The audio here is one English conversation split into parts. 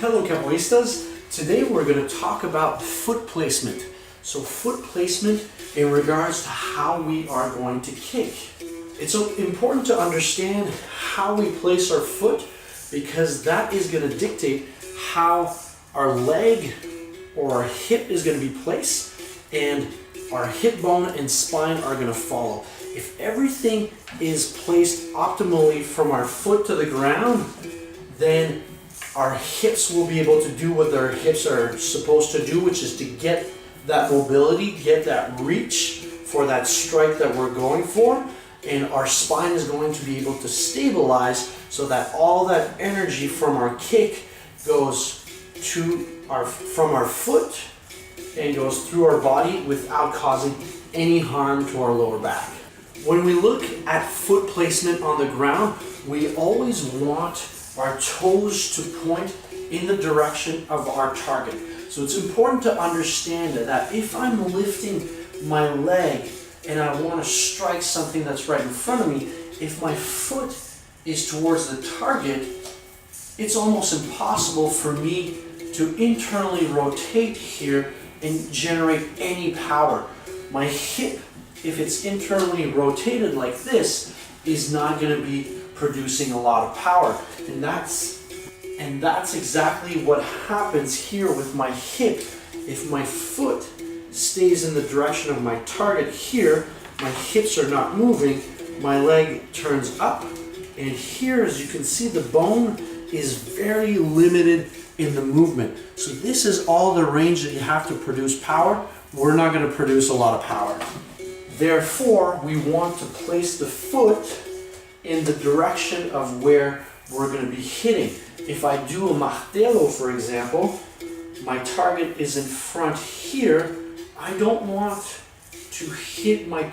Hello Capoeistas. Today we're going to talk about foot placement. So foot placement in regards to how we are going to kick. It's important to understand how we place our foot because that is going to dictate how our leg or our hip is going to be placed and our hip bone and spine are going to follow. If everything is placed optimally from our foot to the ground, then our hips will be able to do what their hips are supposed to do, which is to get that mobility, get that reach for that strike that we're going for, and our spine is going to be able to stabilize so that all that energy from our kick goes from our foot and goes through our body without causing any harm to our lower back. When we look at foot placement on the ground, we always want our toes to point in the direction of our target. So it's important to understand that if I'm lifting my leg and I want to strike something that's right in front of me, if my foot is towards the target, it's almost impossible for me to internally rotate here and generate any power. My hip, if it's internally rotated like this, is not going to be producing a lot of power. And that's exactly what happens here with my hip. If my foot stays in the direction of my target here, my hips are not moving, my leg turns up, and here, as you can see, the bone is very limited in the movement. So this is all the range that you have to produce power. We're not going to produce a lot of power. Therefore, we want to place the foot in the direction of where we're going to be hitting. If I do a martelo, for example, my target is in front here. I don't want to hit my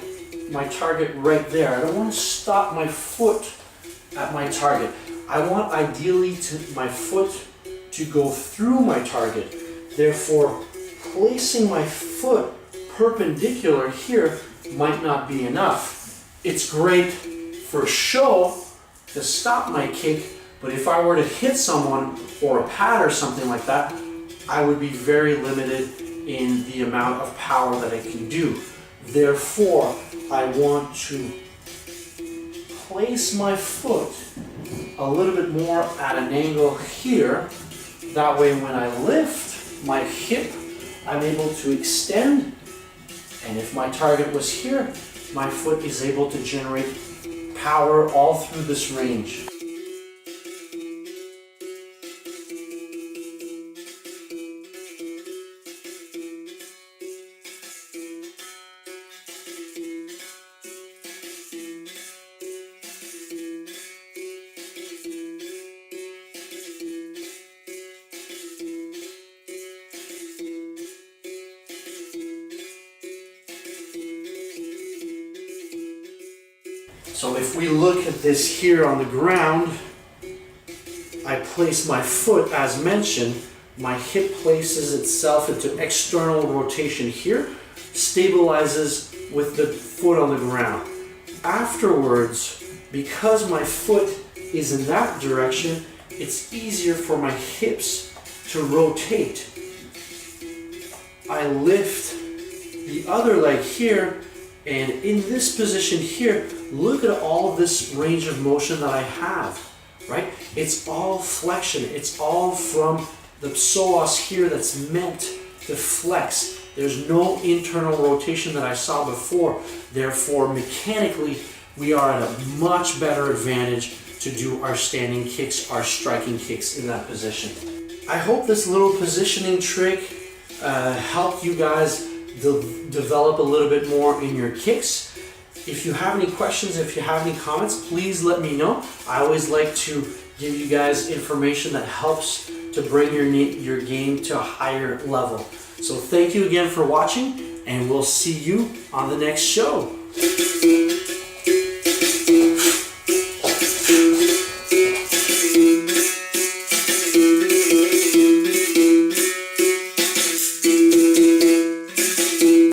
target right there. I don't want to stop my foot at my target. I want ideally my foot to go through my target. Therefore, placing my foot perpendicular here might not be enough. It's great for show to stop my kick, but if I were to hit someone or a pad or something like that, I would be very limited in the amount of power that I can do. Therefore, I want to place my foot a little bit more at an angle here. That way when I lift my hip, I'm able to extend, and if my target was here, my foot is able to generate power all through this range. So if we look at this here on the ground, I place my foot as mentioned, my hip places itself into external rotation here, stabilizes with the foot on the ground. Afterwards, because my foot is in that direction, it's easier for my hips to rotate. I lift the other leg here, and in this position here, look at all this range of motion that I have, right? It's all flexion. It's all from the psoas here that's meant to flex. There's no internal rotation that I saw before. Therefore, mechanically, we are at a much better advantage to do our standing kicks, our striking kicks in that position. I hope this little positioning trick helped you guys develop a little bit more in your kicks. If you have any questions, if you have any comments, please let me know. I always like to give you guys information that helps to bring your game to a higher level. So thank you again for watching, and we'll see you on the next show.